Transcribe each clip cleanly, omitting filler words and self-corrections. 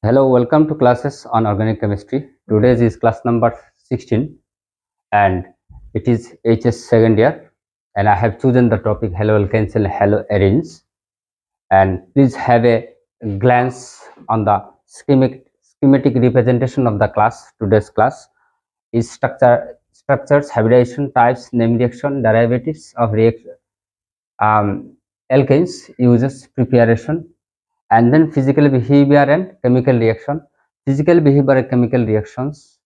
Hello, welcome to classes on organic chemistry. Today's is class number 16 and it is HS second year, and I have chosen the topic Haloalkanes and Haloarenes. And please have a glance on the schematic representation of the class. Today's class is structures, hybridization, types, name reaction, derivatives of alkanes, uses, preparation, and then physical behavior and chemical reaction. Physical behavior and chemical reactions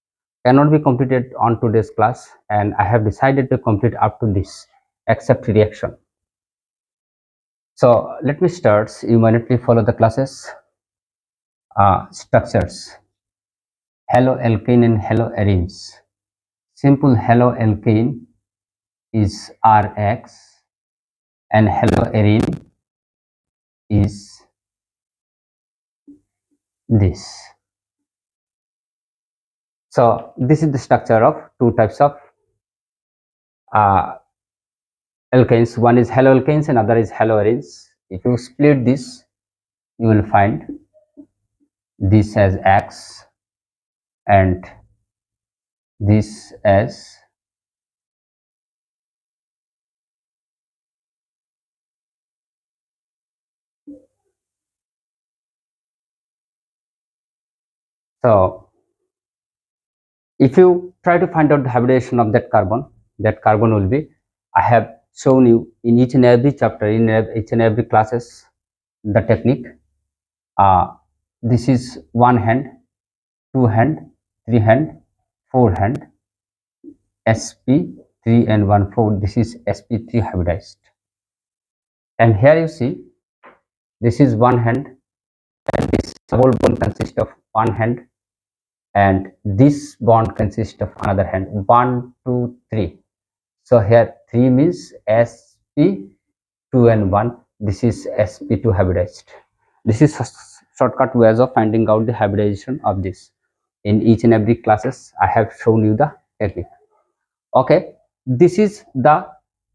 cannot be completed on today's class, and I have decided to complete up to this except reaction. So let me start. You minutely follow the classes. Structures: haloalkane and haloarenes. Simple haloalkane is Rx and haloarene is this. So this is the structure of two types of alkanes. One is haloalkanes and other is haloarenes. If you split this, you will find this as X and this as so. If you try to find out the hybridization of that carbon will be, I have shown you in each and every chapter, in each and every classes, the technique. This is one hand, two hand, three hand, four hand, sp3 and 1 4. This is sp3 hybridized, and here you see this is one hand, and this whole bond consists of one hand, and this bond consists of another hand. 1 2 3. So here 3 means sp2 and 1. This is sp2 hybridized. This is a shortcut ways of finding out the hybridization of this. In each and every classes I have shown you the technique. Okay, this is the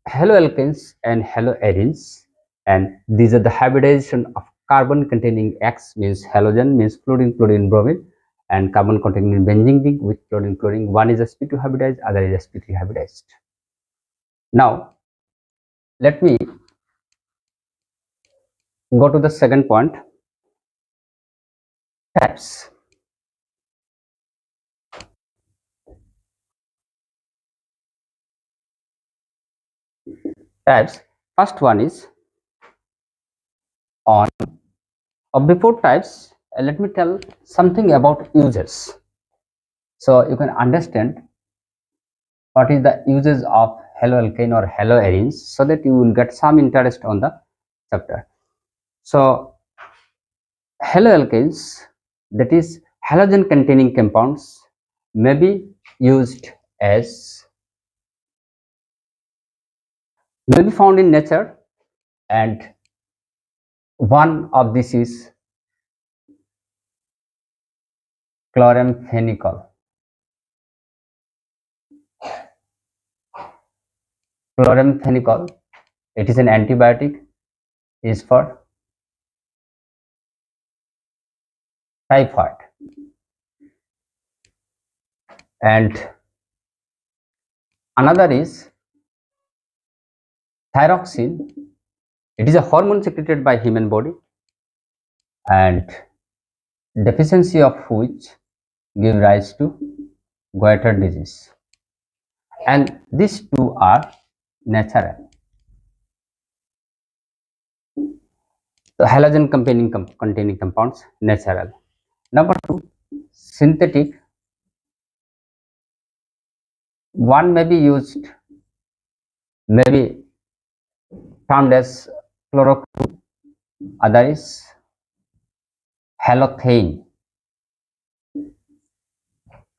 haloalkanes and haloarenes, and these are the hybridization of carbon containing X means halogen means fluorine, chlorine, bromine, and carbon containing benzene ring with chlorine, chlorine. One is sp2 hybridized, other is sp3 hybridized. Now let me go to the second point, types. Types. First one is on. Before types, let me tell something about uses, so you can understand what is the uses of haloalkane or haloarenes, so that you will get some interest on the chapter. So haloalkanes, that is halogen containing compounds, may be used as, may be found in nature, and one of this is chloramphenicol. Chloramphenicol, it is an antibiotic, is for typhoid, and another is thyroxine. It is a hormone secreted by human body, and deficiency of which give rise to goiter disease, and these two are natural. So halogen containing compounds, natural. Number two, synthetic. One may be used, may be termed as chloroquine, other is halothane.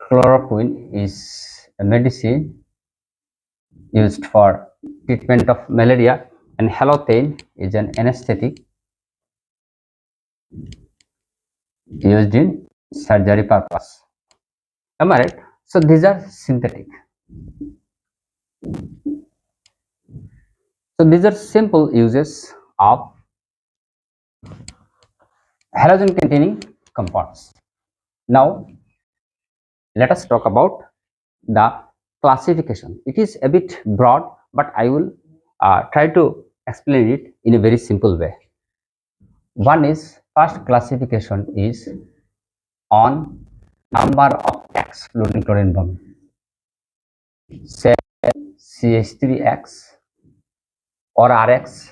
Chloroquine is a medicine used for treatment of malaria, and halothane is an anesthetic used in surgery purpose. Am I right? So these are synthetic. So these are simple uses of halogen containing compounds. Now let us talk about the classification. It is a bit broad, but I will try to explain it in a very simple way. One is, first classification is on number of X fluorine chlorine bond. Say CH3X or RX,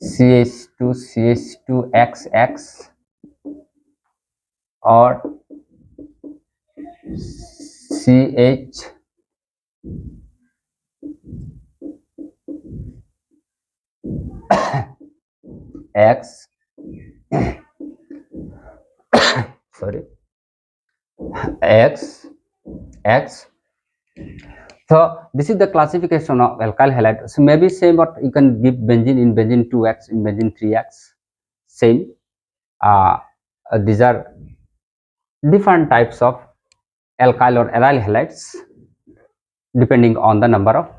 CH2 CH2XX or CHX, sorry, X, X. So this is the classification of alkyl halide. So maybe same, but you can give benzene in benzene 2X, in benzene 3X. Same. These are different types of alkyl or aryl halides depending on the number of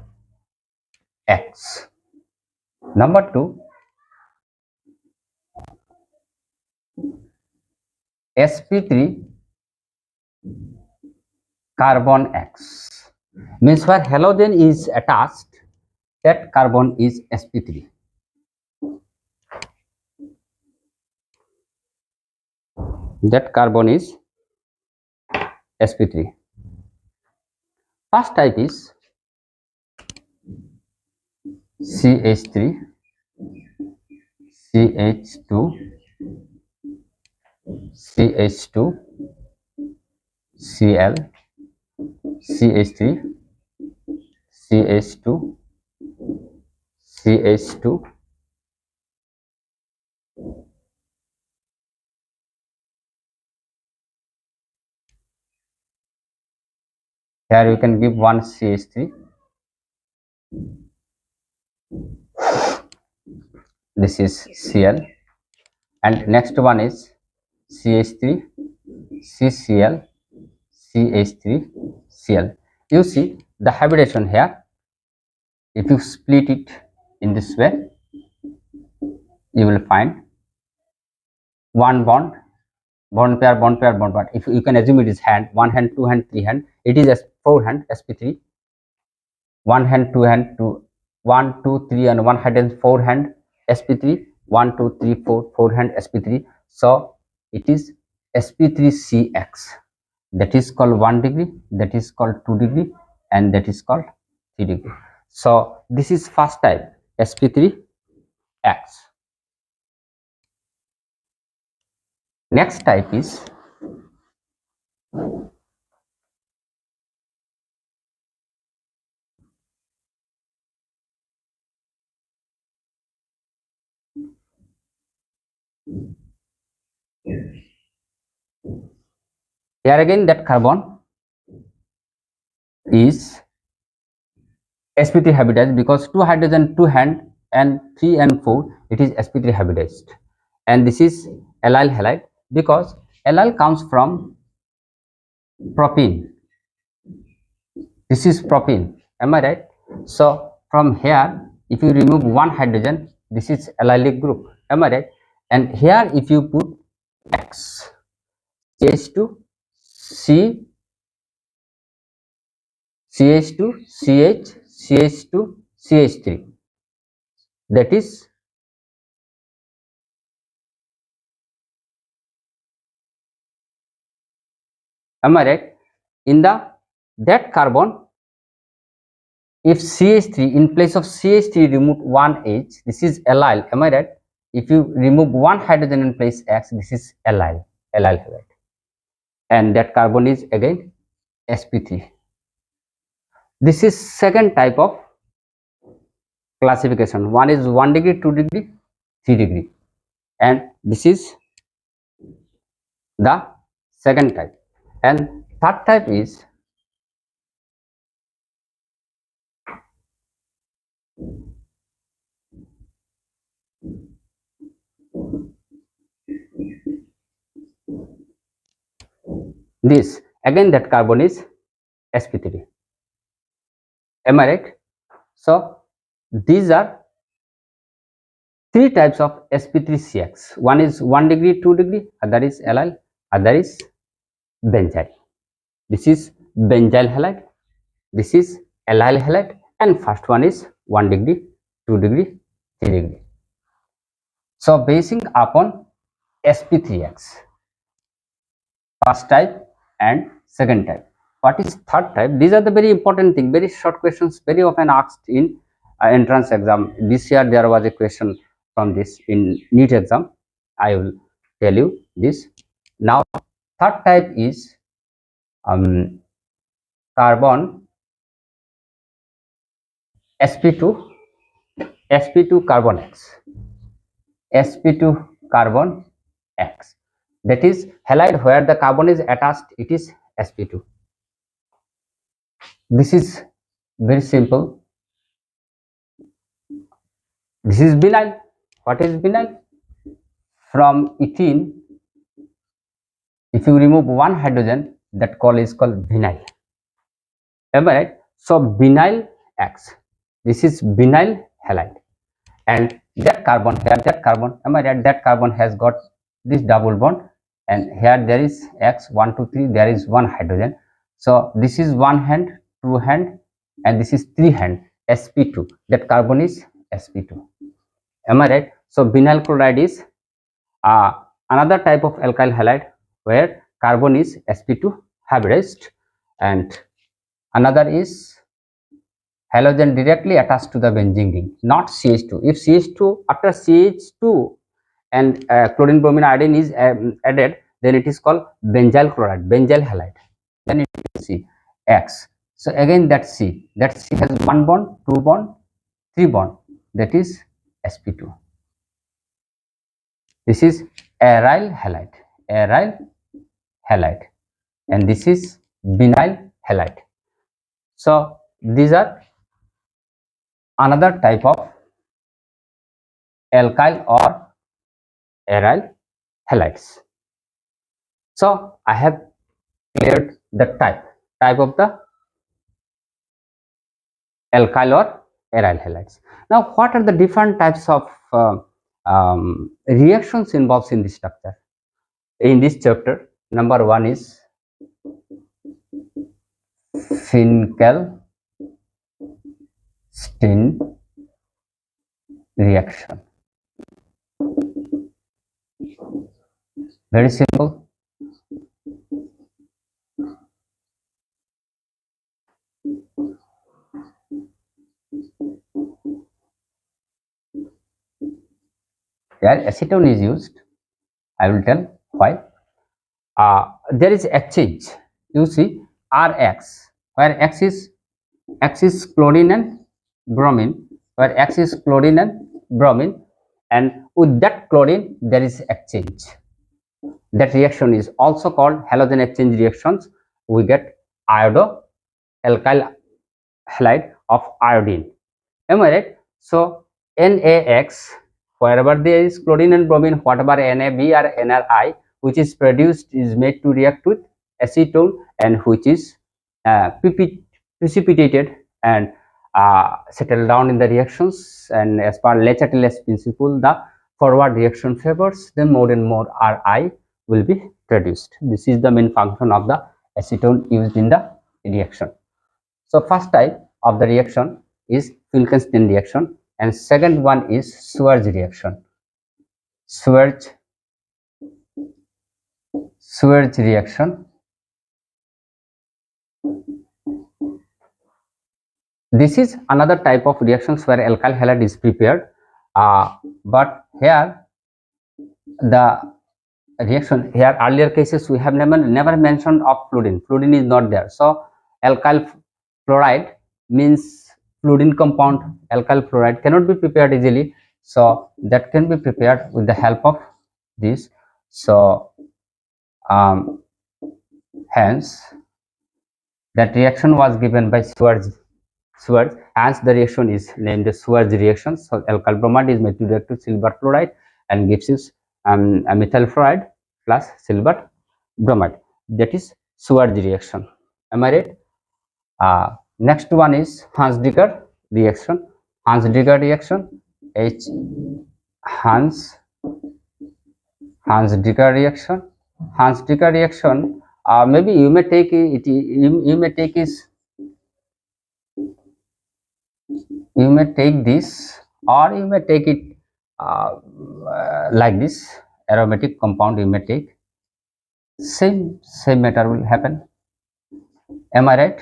X. Number 2, sp3 carbon X means where halogen is attached, that carbon is sp3. That carbon is sp3. First type is CH3, CH2, CH2, Cl, CH3, CH2, CH2, here you can give one CH3, this is Cl, and next one is CH3, CCl, CH3, Cl. You see the hybridization here. If you split it in this way, you will find one bond, bond pair, bond pair, bond pair. If you can assume it is hand, one hand, two hand, three hand, it is as four hand sp3. One hand, two hand, two, one, two, three, and one hand and four hand sp3. One, two, three, four, four hand sp3. So it is sp3cx. That is called 1 degree, that is called 2 degree, and that is called 3 degree. So this is first type, sp3x. Next type is here again, that carbon is sp3 hybridized because two hydrogen, two hand, and 3 and 4, it is sp3 hybridized. And this is allyl halide because allyl comes from propene. This is propene, am I right? So from here, if you remove one hydrogen, this is allylic group, am I right? And here if you put X, CH2, C, CH2, CH, CH2, CH3, that is am I right? In the that carbon, if CH3 in place of CH3 remove one H, this is allyl, am I right? If you remove one hydrogen in place X, this is allyl halide, and that carbon is again sp3. This is second type of classification. One is 1 degree, 2 degree, 3 degree, and this is the second type. And third type is this, again that carbon is sp3, am I right? So these are three types of sp3cx. One is 1 degree, 2 degree, other is allyl, other is benzyl. This is benzyl halide, this is allyl halide, and first one is 1 degree, 2 degree, 3 degree. So basing upon sp3x, first type and second type. What is third type? These are the very important thing, very short questions, very often asked in entrance exam. This year there was a question from this in NEET exam. I will tell you this. Now third type is carbon sp2 carbon x, sp2 carbon x. That is halide where the carbon is attached, it is sp2. This is very simple. This is vinyl. What is vinyl? From ethene, if you remove one hydrogen, that is called vinyl. Am I right? So vinyl X. This is vinyl halide, and that carbon here, that carbon, am I right? That carbon has got this double bond, and here there is X 1, 2, 3. There is one hydrogen. So this is one hand, two hand, and this is three hand. sp2. That carbon is sp2. Am I right? So vinyl chloride is another type of alkyl halide where carbon is sp2 hybridized, and another is halogen directly attached to the benzene ring, not CH2. If CH2 after CH2 and chlorine, bromine, iodine is added, then it is called benzyl chloride, benzyl halide. Then it is C X. So again that C has one bond, two bond, three bond. That is sp2. This is aryl halide, and this is vinyl halide. So these are another type of alkyl or aryl halides. So I have cleared the type of the alkyl or aryl halides. Now what are the different types of reactions involved in this structure? In this chapter, number one is Finkelstein reaction. Very simple. Here acetone is used. I will tell why. There is exchange. You see Rx, where X is chlorine and bromine, where X is chlorine and bromine, and with that chlorine there is exchange. That reaction is also called halogen exchange reactions. We get iodo alkyl halide of iodine. Am I right? So NaX, wherever there is chlorine and bromine, whatever NaB or NRI which is produced is made to react with acetone, and which is precipitated and settle down in the reactions, and as per Le Chatelet's principle, the forward reaction favors, then more and more Ri will be produced. This is the main function of the acetone used in the reaction. So first type of the reaction is Finkelstein reaction, and second one is Schwarz reaction. Schwarz reaction. This is another type of reactions where alkyl halide is prepared, but here the reaction, here earlier cases we have never mentioned of fluorine. Fluorine is not there. So alkyl fluoride means fluorine compound. Alkyl fluoride cannot be prepared easily, so that can be prepared with the help of this. So hence that reaction was given by Schwarz. Hence the reaction is named the Schwarz reaction. So alkyl bromide is made to react with silver fluoride and gives us a methyl fluoride plus silver bromide. That is Schwarz reaction. Am I right? Next one is Hans-Digger reaction. Hans-Digger reaction, Hans Dicker reaction. Hans Dicker reaction. Maybe you may take it. You may take is you may take this, or you may take it like this aromatic compound. You may take same matter will happen. Am I right?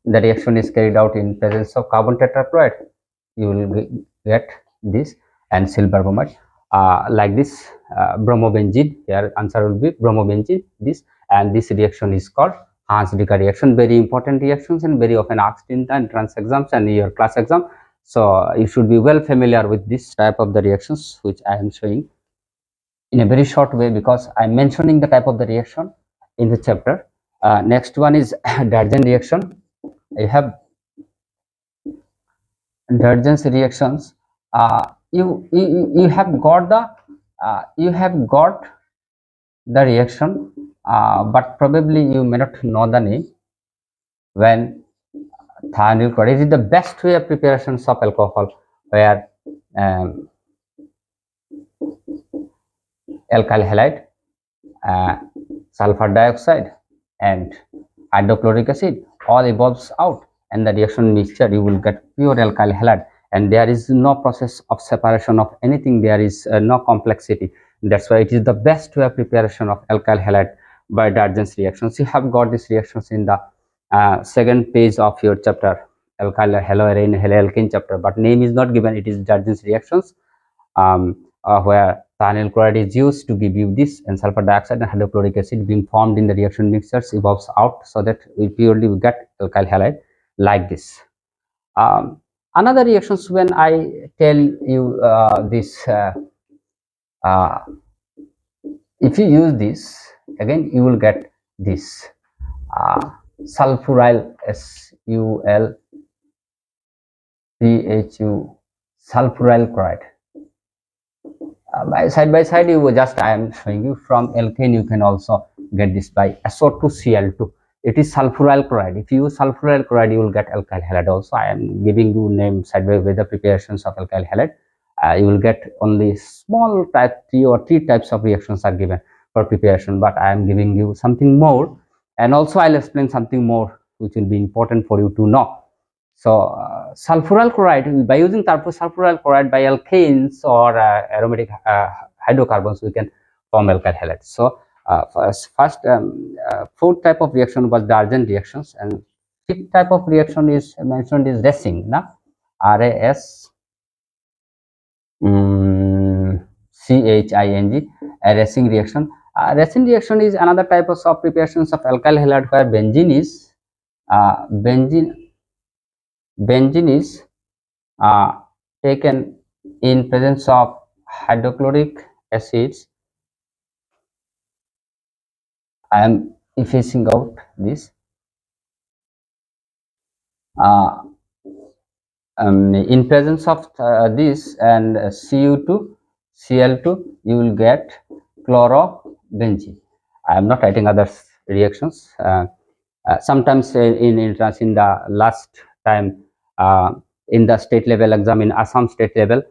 The reaction is carried out in presence of carbon tetrachloride. You will get this and silver bromide like this bromobenzene. Here answer will be bromobenzene. This and this reaction is called Hans-Dicker reaction. Very important reactions and very often asked in the entrance exams and your class exam. So you should be well familiar with this type of the reactions which I am showing in a very short way because I'm mentioning the type of the reaction in the chapter. Next one is Dargen reaction. You have Dargen's reactions. You have got the reaction, but probably you may not know the name. When thionyl chloride is the best way of preparations of alcohol, where um, alkyl halide, sulfur dioxide, and hydrochloric acid all evolves out, and the reaction mixture you will get pure alkyl halide, and there is no process of separation of anything. There is no complexity. That's why it is the best way of preparation of alkyl halide by Dargen's reactions. You have got these reactions in the second page of your chapter, alkyl haloarene haloalkane chapter, but name is not given. It is Dargen's reactions. Where thionyl chloride is used to give you this, and sulfur dioxide and hydrochloric acid being formed in the reaction mixtures evolves out, so that we purely get alkyl halide like this. Another reactions, when I tell you this, if you use this again, you will get this sulfuryl sulfuryl chloride. By side you just I am showing you from alkane. You can also get this by SO2Cl2. It is sulfuryl chloride. If you use sulfuryl chloride, you will get alkyl halide also. I am giving you name side by the preparations of alkyl halide. You will get only small type 3 or 3 types of reactions are given for preparation, but I am giving you something more, and also I'll explain something more which will be important for you to know. So sulfuryl chloride, by using sulfuryl chloride by alkanes or aromatic hydrocarbons, we can form alkyl halides. So fourth type of reaction was Dargen reactions, and fifth type of reaction is mentioned is racing. Ching, a racing reaction. Racing reaction is another type of preparations of alkyl halide where benzene is taken in presence of hydrochloric acids. I am effacing out this. In presence of this and Cu2, Cl2, you will get chlorobenzene. I am not writing other reactions. Sometimes in the last time in the state level exam in Assam state level,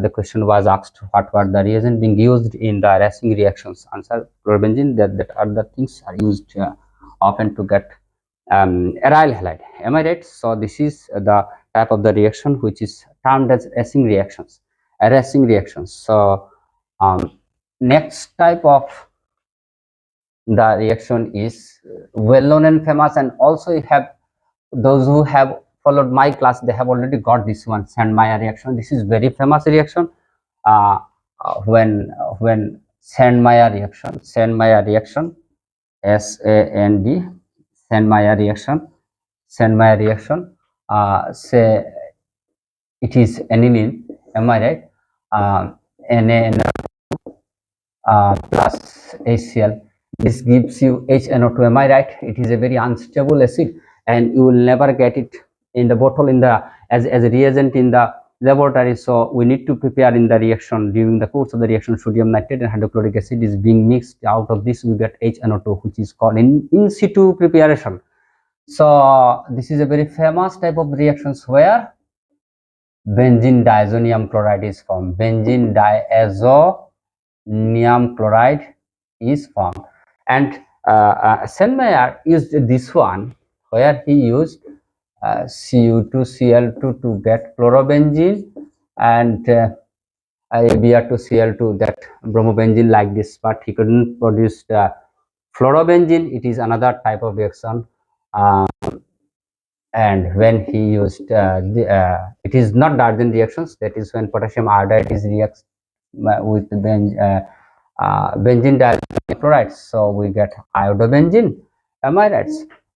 the question was asked what were the reagents being used in the racing reactions. Answer chlorobenzene. That other things are used often to get aryl halide. Am I right? So this is the type of the reaction which is termed as racing reactions. Racing reactions. So next type of the reaction is well known and famous, and also you have those who have followed my class, they have already got this one, Sandmeyer reaction. This is very famous reaction. When Sandmeyer reaction, SAND, Sandmeyer reaction, say it is aniline. Am I right? Na plus HCl. This gives you HNO2. Am I right? It is a very unstable acid, and you will never get it in the bottle as a reagent in the laboratory. So we need to prepare in the reaction. During the course of the reaction, sodium nitrate and hydrochloric acid is being mixed. Out of this, we get HNO2, which is called in situ preparation. So this is a very famous type of reactions where benzene diazonium chloride is formed. Benzene diazonium chloride is formed. And Selmayr used this one, where he used Cu2Cl2 to get chlorobenzene, and Br2Cl2, that bromobenzene like this, but he couldn't produce the fluorobenzene. It is another type of reaction. Uh, and when he used it is not Darjan reactions, that is when potassium iodide is reacts with benzene dichloride, so we get iodobenzene. Am I right?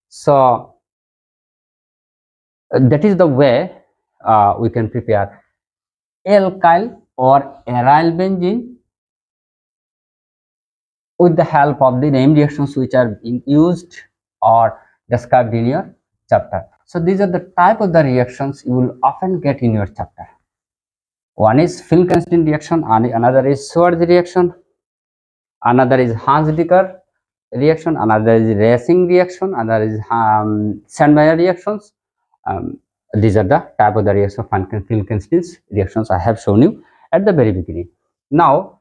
So that is the way we can prepare alkyl or aryl benzene with the help of the name reactions which are being used or described in your chapter. So these are the type of the reactions you will often get in your chapter. One is Finkelstein reaction, and another is Schwarz reaction, another is Hans-Dicker reaction, another is Racing reaction, another is Sandmeyer reactions. These are the type of the reaction of Finkelstein's reactions I have shown you at the very beginning. Now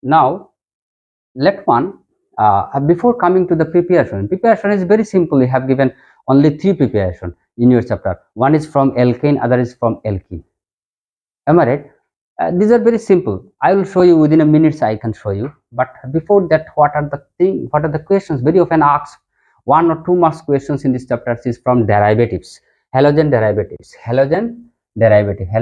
let one before coming to the preparation is very simple. You have given only 3 preparation in your chapter. One is from alkane, other is from alkene. Am I right? These are very simple. I will show you within a minute. I can show you. But before that, what are the thing? What are the questions? Very often asked 1 or 2 marks questions in this chapter is from derivatives, halogen derivatives, halogen derivatives.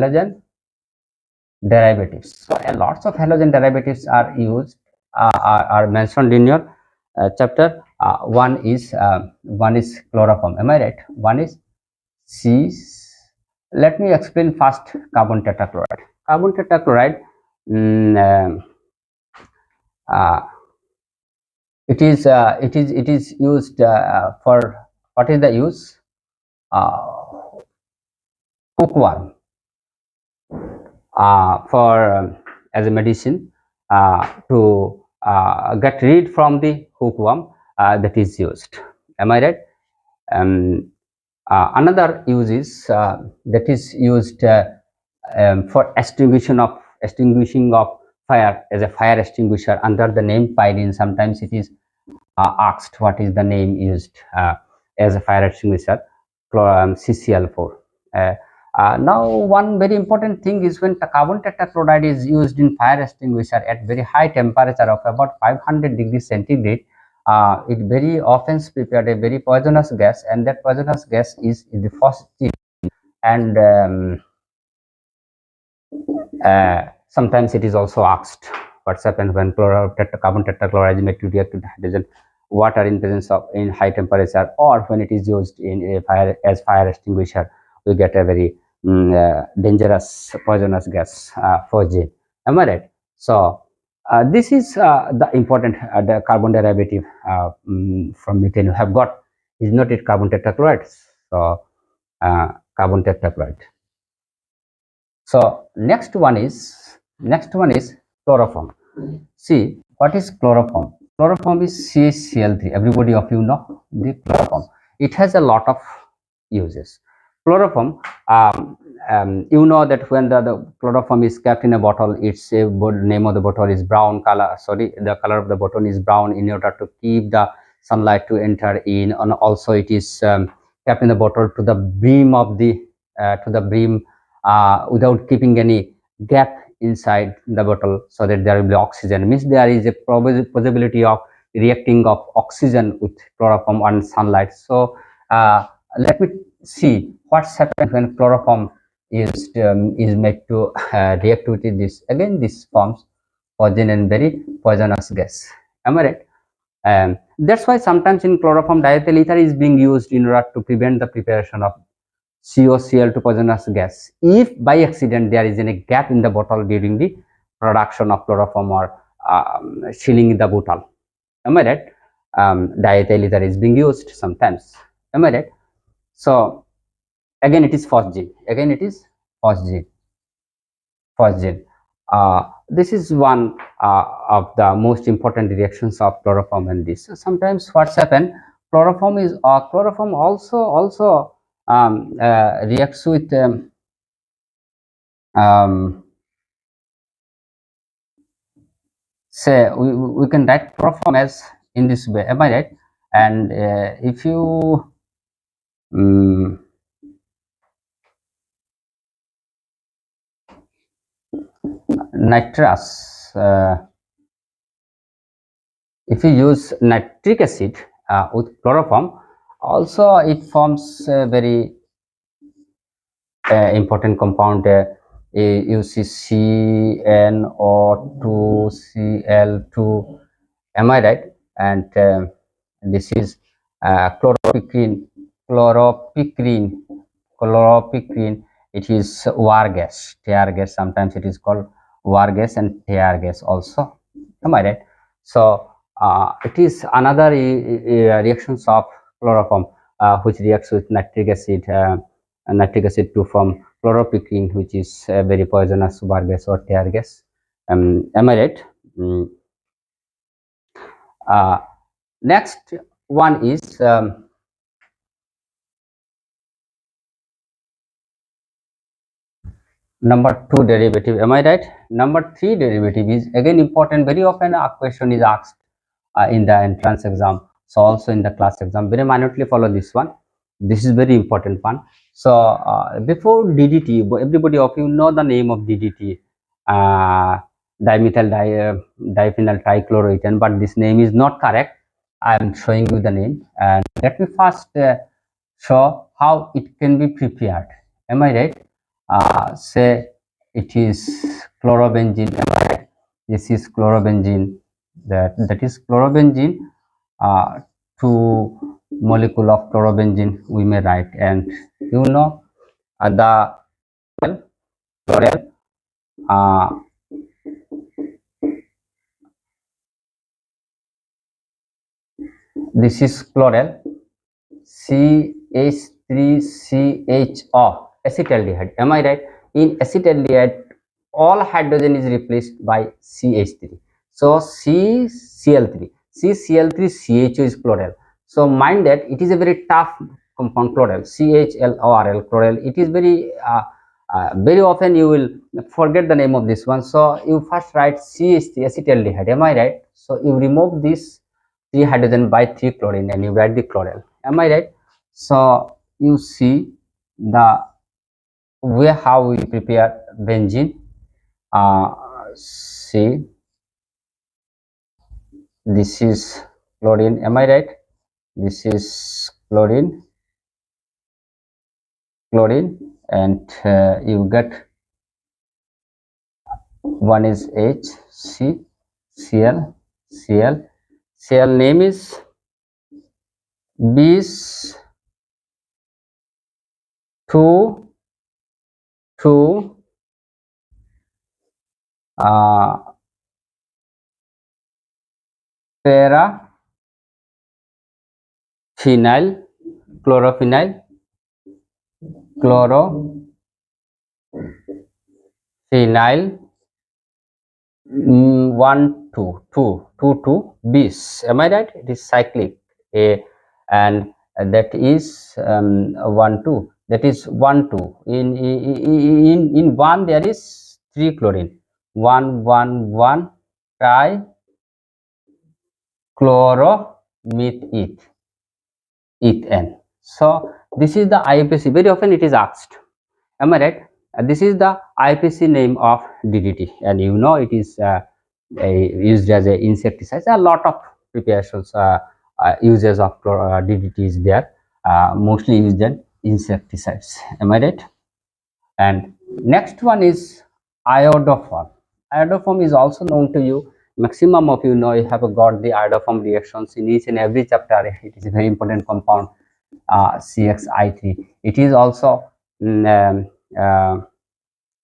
So lots of halogen derivatives are used, are mentioned in your chapter. One is chloroform. Am I right? One is C. Let me explain first carbon tetrachloride. Carbon tetrachloride, mm, uh, it is used for, what is the use? Hookworm, for as a medicine, to get rid from the hookworm, that is used. Am I right? Um, Another use is that is used for extinguishing of fire, as a fire extinguisher under the name pyridine. Sometimes it is asked what is the name used as a fire extinguisher, CCl4. Now, one very important thing is when the carbon tetrachloride is used in fire extinguisher at very high temperature of about 500 degrees centigrade, it very often prepared a very poisonous gas, and that poisonous gas is the phosgene. And sometimes it is also asked what's happened when carbon tetrachloride is made to react with hydrogen water in presence of in high temperature, or when it is used in a fire as fire extinguisher, we get a very dangerous poisonous gas, phosgene. Am I right? So this is the important the carbon derivative from methane you have got is noted carbon tetrachloride. So carbon tetrachloride. So next one is chloroform. See, what is chloroform? Chloroform is CaCl3. Everybody of you know the chloroform. It has a lot of uses. Chloroform, you know that when the chloroform is kept in a bottle, its name of the bottle is brown color. Sorry, the color of the bottle is brown in order to keep the sunlight to enter in, and also it is kept in the bottle to the brim of the brim, without keeping any gap inside the bottle, so that there will be oxygen. Means there is a possibility of reacting of oxygen with chloroform and sunlight. So let me see what's happened when chloroform is made to react with this. Again, this forms poison and very poisonous gas. Am I right? That's why sometimes in chloroform diethyl ether is being used in order to prevent the preparation of COCl2 poisonous gas. If by accident there is any gap in the bottle during the production of chloroform or sealing the bottle. Am I right? Diethyl ether is being used sometimes. Am I right? So again it is phosgene. Again it is phosgene. Phosgene. This is one of the most important reactions of chloroform and this. So sometimes what's happened, chloroform also reacts with um, say we can write chloroform as in this way, am I right? And if you um, nitrous if you use nitric acid with chloroform, also it forms a very important compound. You see CnO2 Cl2, am I right? And this is chloropicrine, chloropicrine, chloropicrine. It is war gas, tear gas. Sometimes it is called war gas and tear gas also. Am I right? So it is another reactions of chloroform, which reacts with nitric acid to form chloropicrine, which is very poisonous war gas or tear gas. Am I right? Mm, uh, Next one is number 2 derivative. Am I right? Number 3 derivative is again important. Very often a question is asked in the entrance exam. So also in the class exam, very minutely follow this one. This is very important one. So before DDT, everybody of you know the name of DDT, uh, dimethyl diphenyl trichloroethane, but this name is not correct. I am showing you the name, and let me first show how it can be prepared. Am I right? Say it is chlorobenzene. Am I right? This is chlorobenzene. That is chlorobenzene. uh, Two molecule of chlorobenzene we may write, and you know the chlorel, uh, this is chlorel, CH3CHO, acetaldehyde. Am I right? In acetaldehyde, all hydrogen is replaced by CH3. So CCl3, CCl3CHO is chlorel. So mind that it is a very tough compound, chlorel, CHLORL, chlorel. It is very often you will forget the name of this one. So you first write CH3, acetaldehyde. Am I right? So you remove this 3 hydrogen by 3 chlorine and you write the chlorel. Am I right? So you see the way how we prepare benzene. uh, See, this is chlorine, am I right? This is chlorine, and you get one is HC, Cl, Cl name is bis 2 2 uh, paraphenyl, chlorophenyl, chlorophenyl, 1 2 2 2 bis, am I right? It is cyclic, a, and that is 1 2, that is 1 2. In one there is 3 chlorine, 1 1 1 tri chloromethane. So this is the IUPAC. Very often it is asked, am I right? This is the IUPAC name of DDT, and you know it is used as a insecticide. A lot of preparations, uses of DDT is there, mostly used in insecticides. Am I right? And next one is iodoform. Iodoform is also known to you. Maximum of you know, you have got the iodoform reactions in each and every chapter. It is a very important compound, CXI3. It is also a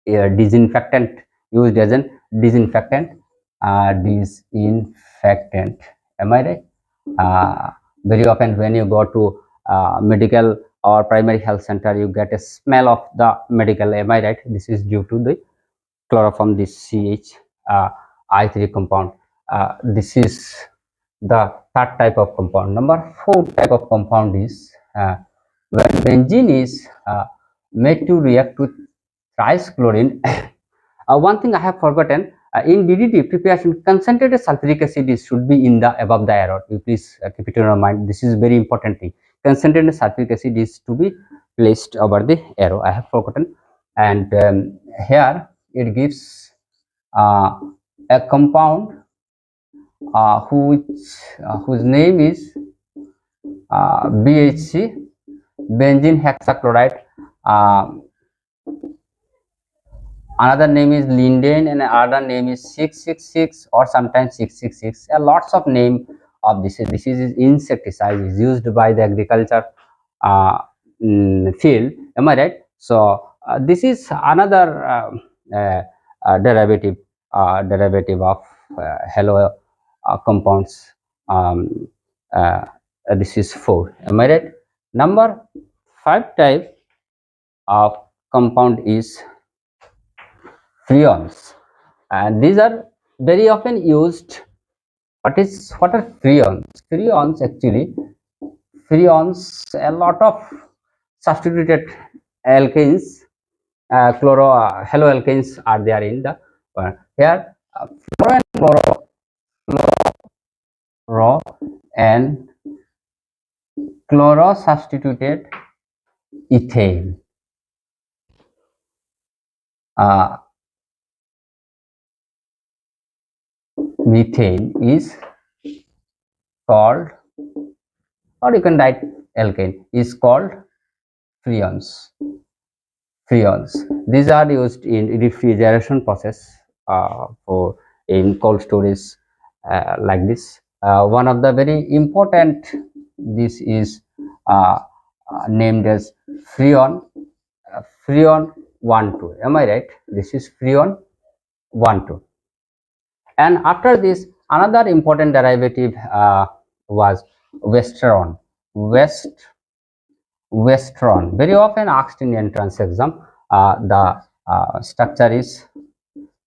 disinfectant, used as an disinfectant. Disinfectant. Am I right? Very often when you go to medical or primary health center, you get a smell of the medical. Am I right? This is due to the chloroform, this CH I3 compound. This is the third type of compound. Number 4 type of compound is when benzene is made to react with trichlorine. One thing I have forgotten, in DDT preparation, concentrated sulfuric acid should be in the above the arrow. You please keep it in your mind. This is very important thing. Concentrated sulfuric acid is to be placed over the arrow. I have forgotten. And here it gives a compound whose name is BHC, benzene hexachloride. Another name is linden and another name is 666 or sometimes 666. Lots of name of this. This is insecticide is used by the agriculture field. Am I right? So this is another derivative of halo compounds. This is 4. Am I right? Number 5 type of compound is freons, and these are very often used. What are freons? Freons, a lot of substituted alkanes, haloalkanes are there in the here. Fluoro and chloro and chloro substituted ethane. Methane is called, or you can write alkane, is called freons. These are used in refrigeration process for in cold storage like this. One of the very important, this is named as freon, freon 1,2. Am I right? This is freon 1,2. And after this, another important derivative was westron. Westron, very often asked in entrance exam. The structure is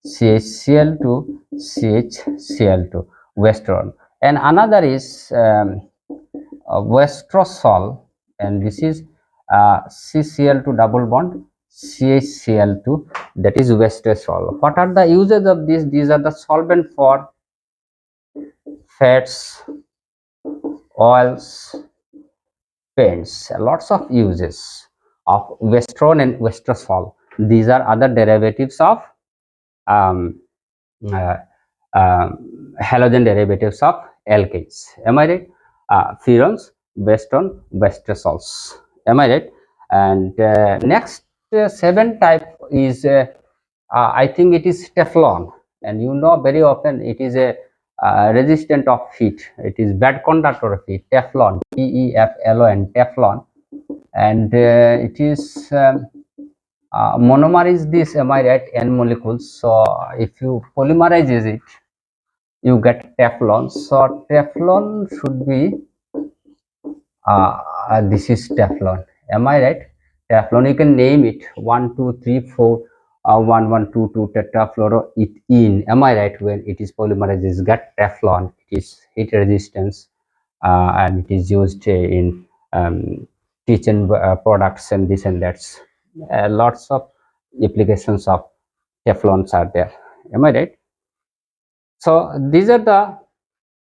CHCl2 CHCl2, westron. And another is westrosol, and this is CCl2 double bond CHCl2, that is westrosol. What are the uses of this? These are the solvent for fats, oils, paints. Lots of uses of westron and westrosol. These are other derivatives of um, uh, halogen derivatives of alkanes. Am I right? Freons, westron, westrosols. Am I right? And next 7 type is I think it is Teflon, and you know very often it is a resistant of heat. It is bad conductor of heat. Teflon, TEFLON, Teflon, and it is monomer is this. Am I right? N molecules. So if you polymerizes it, you get Teflon. So Teflon should be this is Teflon. Am I right? Teflon, you can name it 1, 2, 3, 4, 1, 1, 2, 2 tetrafluoroethene. Am I right? When it is polymerized, get Teflon. It is heat resistance, and it is used in kitchen products and this and that's. Lots of applications of Teflons are there. Am I right? So these are the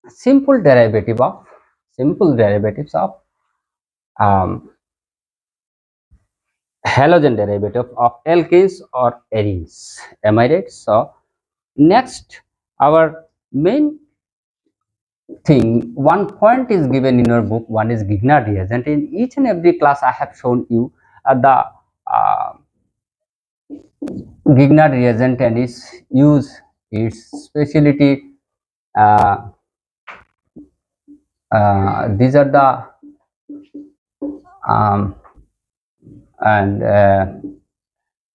simple derivatives of halogen derivative of alkanes or arenes. Am I right? So next, our main thing, one point is given in your book. One is Grignard reagent. In each and every class, I have shown you the Grignard reagent and its use, its specialty. These are the and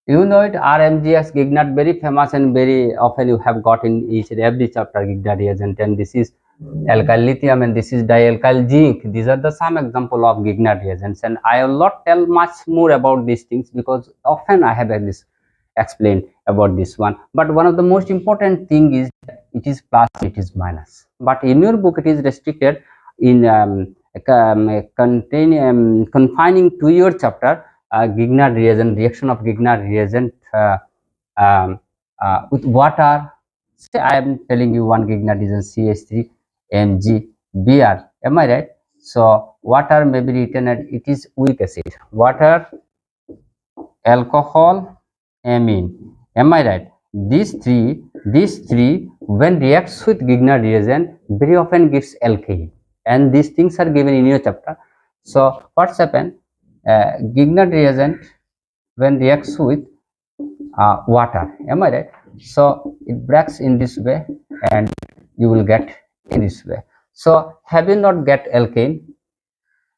you know it, RMGS Grignard, very famous and very often you have got in each and every chapter Grignard reagent, and this is alkyl lithium and this is dialkyl zinc. These are the some example of Grignard reagents, and I will not tell much more about these things because often I have this explained about this one. But one of the most important thing is that it is plus, it is minus. But in your book it is restricted in confining to your chapter Grignard reagent, reaction of Grignard reagent with water. Say I am telling you 1 gig nitrogen CH3 MgBr. Am I right? So water may be written as it is weak acid. Water, alcohol, amine. Am I right? These three when reacts with Grignard reagent very often gives alkane, and these things are given in your chapter. So what's happened? Grignard reagent when reacts with water. Am I right? So it breaks in this way, and you will get in this way. So have you not get alkane?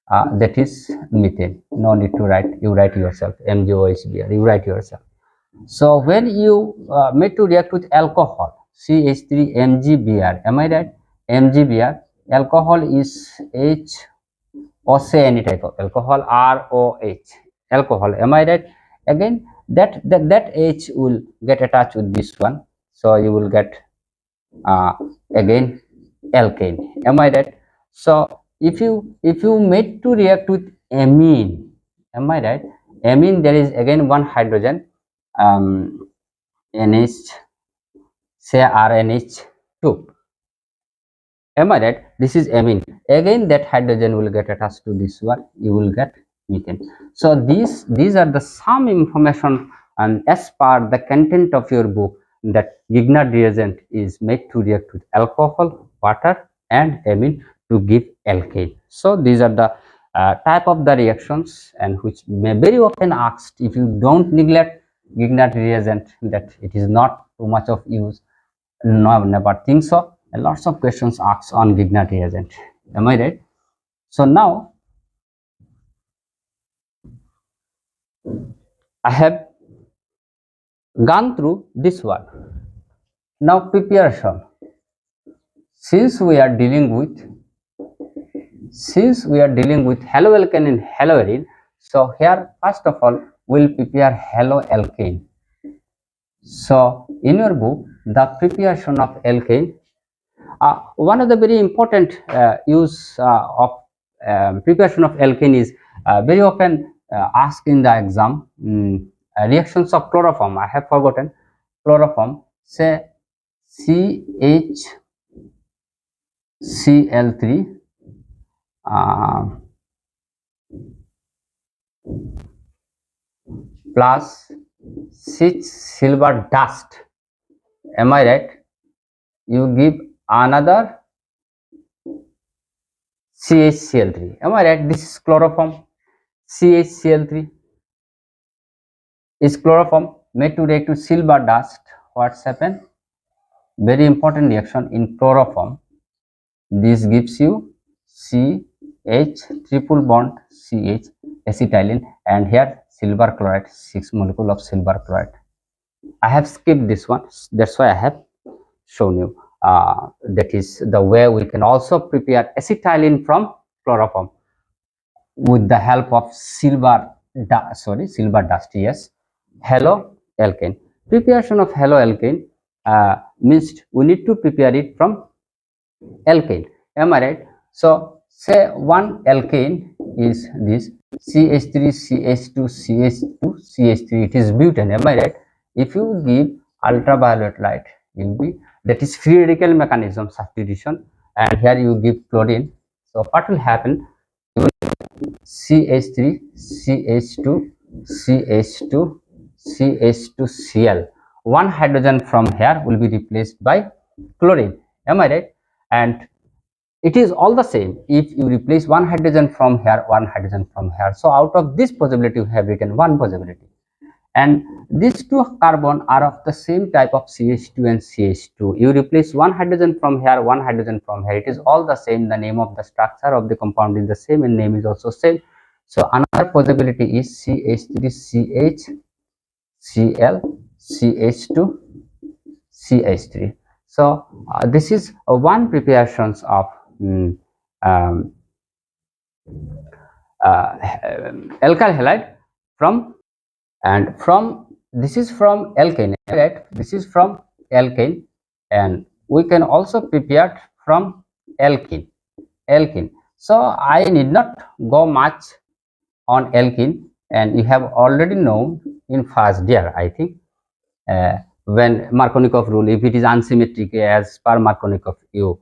That is methane. No need to write. You write yourself. MgOHBr. You write yourself. So when you made to react with alcohol, CH3 MgBr. Am I right? MgBr. Alcohol is H, or say any type of alcohol, ROH. Alcohol. Am I right? Again, that H will get attached with this one. So you will get again alkane. Am I right? So if you made to react with amine, am I right? Amine, there is again one hydrogen, NH, say RNH2. Am I right? This is amine. Again that hydrogen will get attached to this one. You will get methane. So these are the some information, and as per the content of your book, that Grignard reagent is made to react with alcohol, water, and amine to give alkane. So these are the type of the reactions, and which may very often asked. If you don't neglect Grignard reagent, that it is not too much of use. No, never think so. And lots of questions asked on Grignard reagent. Am I right? So now I have gone through this one. Now preparation. Since we are dealing with haloalkane and haloarene, so here first of all we'll prepare haloalkane. So in your book, the preparation of alkane, one of the very important use of preparation of alkane is very often asked in the exam. Reactions of chloroform. I have forgotten chloroform. Say CHCl3 plus 6 silver dust. Am I right? You give another CHCl3. Am I right? This is chloroform. CHCl3 is chloroform made to react to silver dust. What's happened? Very important reaction in chloroform. This gives you CH triple bond CH acetylene, and here silver chloride, 6 molecule of silver chloride. I have skipped this one. That's why I have shown you. That is the way we can also prepare acetylene from chloroform with the help of silver dust. Yes, haloalkane. Preparation of haloalkane means we need to prepare it from alkane. Am I right? So say one alkane is this CH3 CH2 CH2 CH3. It is butane. Am I right? If you give ultraviolet light, will be, that is free radical mechanism substitution, and here you give chlorine. So what will happen? CH3 CH2 CH2 CH2Cl. One hydrogen from here will be replaced by chlorine. Am I right? And it is all the same if you replace one hydrogen from here, one hydrogen from here. So out of this possibility you have written one possibility, and these two carbon are of the same type of CH2 and CH2. You replace one hydrogen from here, one hydrogen from here. It is all the same. The name of the structure of the compound is the same, and name is also same. So another possibility is CH3 CHCl CH2 CH3. So this is one preparations of um, alkyl halide from, and from, this is from alkane, right? This is from alkane, and we can also prepare from alkene. So I need not go much on alkene, and you have already known in first year, I think. when Markovnikov rule, if it is unsymmetric as per Markovnikov, you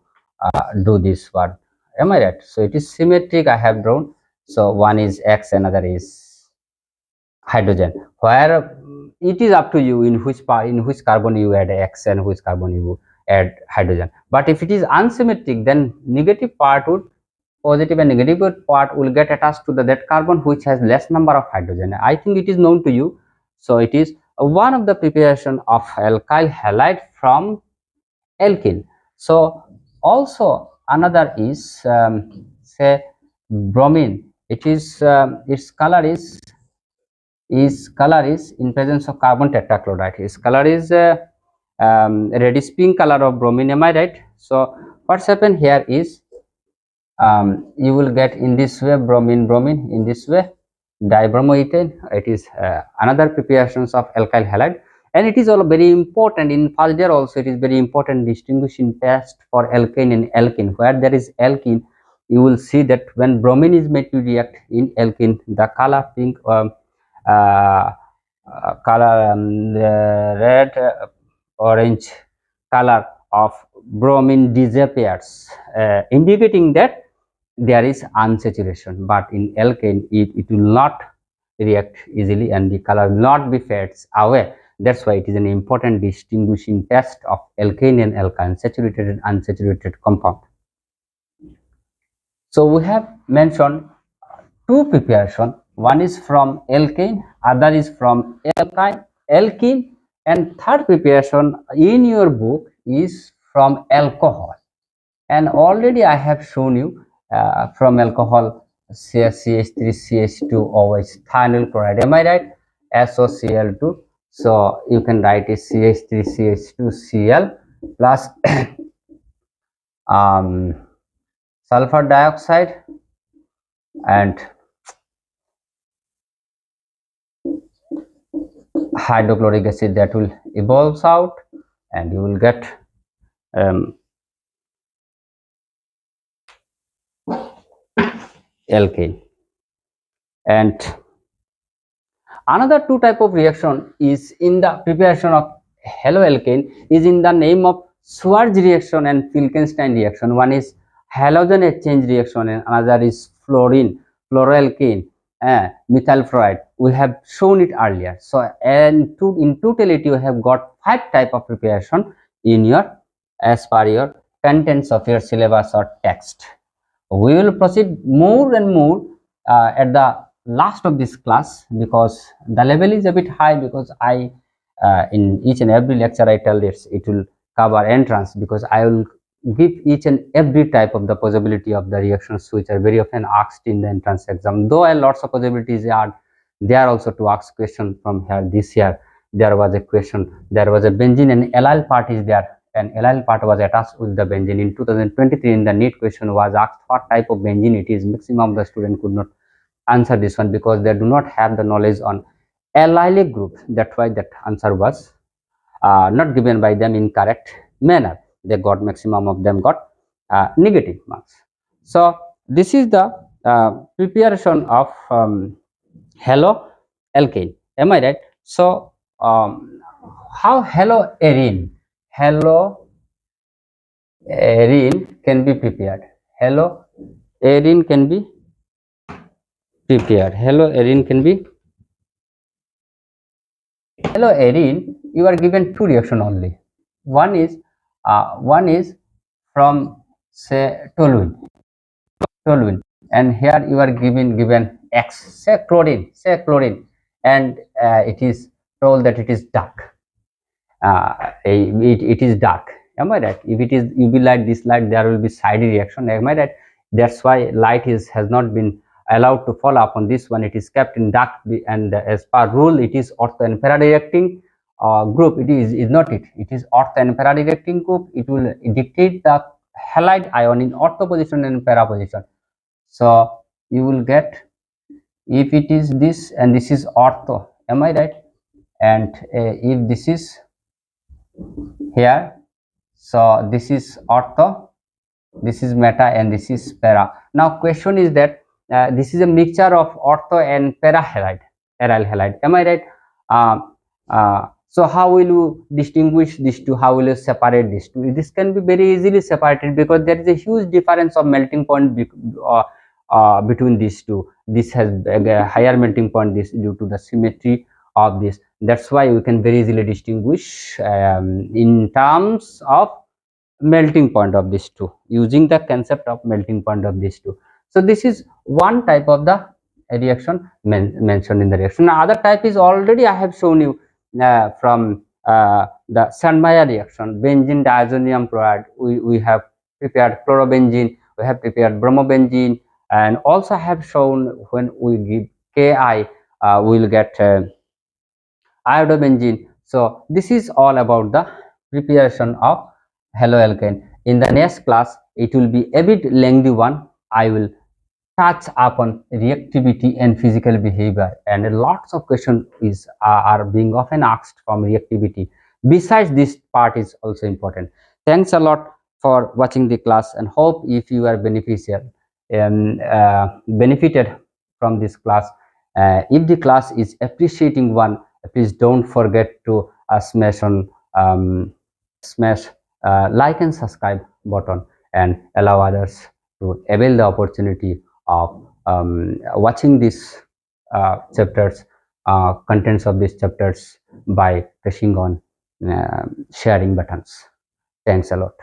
do this one. Am I right? So it is symmetric I have drawn. So one is X, another is hydrogen, where it is up to you in which carbon you add X and which carbon you add hydrogen. But if it is unsymmetric, then negative part would positive and negative part will get attached to that carbon which has less number of hydrogen. I think it is known to you. So it is one of the preparation of alkyl halide from alkene. So also another is say bromine. It is its color is in presence of carbon tetrachloride. Its color is reddish pink color of bromine. Am I right? So what's happened here is you will get in this way bromine in this way dibromoethane. It is another preparations of alkyl halide, and it is all very important in first year also. It is very important distinguishing test for alkane and alkene. Where there is alkene, you will see that when bromine is made to react in alkene, the color pink uh, color the red orange color of bromine disappears, indicating that there is unsaturation. But in alkane, it will not react easily and the color will not be fades away. That's why it is an important distinguishing test of alkane and alkyne, saturated and unsaturated compound. So we have mentioned two preparation. One is from alkane, other is from alkene, and third preparation in your book is from alcohol. And already I have shown you from alcohol CH3, CH2OH, thionyl chloride. Am I right? SOCl2. So you can write it CH3, CH2Cl plus sulfur dioxide and hydrochloric acid that will evolves out, and you will get alkane. And another two type of reaction is in the preparation of haloalkane is in the name of Schwarz reaction and Finkelstein reaction. One is halogen exchange reaction and another is fluoroalkane, methyl fluoride. We have shown it earlier. So and in totality you have got 5 type of preparation in your as per your contents of your syllabus or text. We will proceed more and more at the last of this class, because the level is a bit high, because I in each and every lecture I tell this it will cover entrance, because I will give each and every type of the possibility of the reactions which are very often asked in the entrance exam. Though lots of possibilities are there also to ask question from here. This year there was a question, there was a benzene and allyl part is there, and allyl part was attached with the benzene. In 2023 in the NEET question was asked what type of benzene it is. Maximum of the student could not answer this one because they do not have the knowledge on allylic group. That's why that answer was not given by them in correct manner. They got maximum of them got negative marks. So this is the preparation of haloalkane. Am I right? So how haloarene can be prepared. Haloarene can be prepared. Haloarene can be haloarene. You are given two reaction only. One is from say toluene, and here you are given X, say chlorine, and it is told that it is dark. It is dark. Am I right? If it is UV light, this light, there will be side reaction. Am I right? That's why light has not been allowed to fall upon this one. It is kept in dark, and as per rule, it is ortho and para reacting group. It is not it. It is ortho and para reacting group. It will dictate the halide ion in ortho position and para position. So you will get, if it is this and this is ortho. Am I right? And if this is here, so this is ortho, this is meta, and this is para. Now question is that this is a mixture of ortho and para halide, aryl halide. Am I right? So how will you distinguish these two? How will you separate these two? This can be very easily separated because there is a huge difference of melting point between these two. This has a higher melting point, this due to the symmetry of this. That's why we can very easily distinguish in terms of melting point of these two, using the concept of melting point of these two. So this is one type of the reaction mentioned in the reaction. Other type is already I have shown you from the Sandmeyer reaction. Benzene diazonium chloride, we have prepared chlorobenzene, we have prepared bromobenzene, and also have shown when we give Ki, we will get iodobenzene. So this is all about the preparation of haloalkane. In the next class, it will be a bit lengthy one. I will touch upon reactivity and physical behavior, and lots of questions are being often asked from reactivity. Besides, this part is also important. Thanks a lot for watching the class, and hope if you are beneficial and benefited from this class. If the class is appreciating one, please don't forget to smash like and subscribe button, and allow others to avail the opportunity of watching these chapters, contents of these chapters by pressing on sharing buttons. Thanks a lot.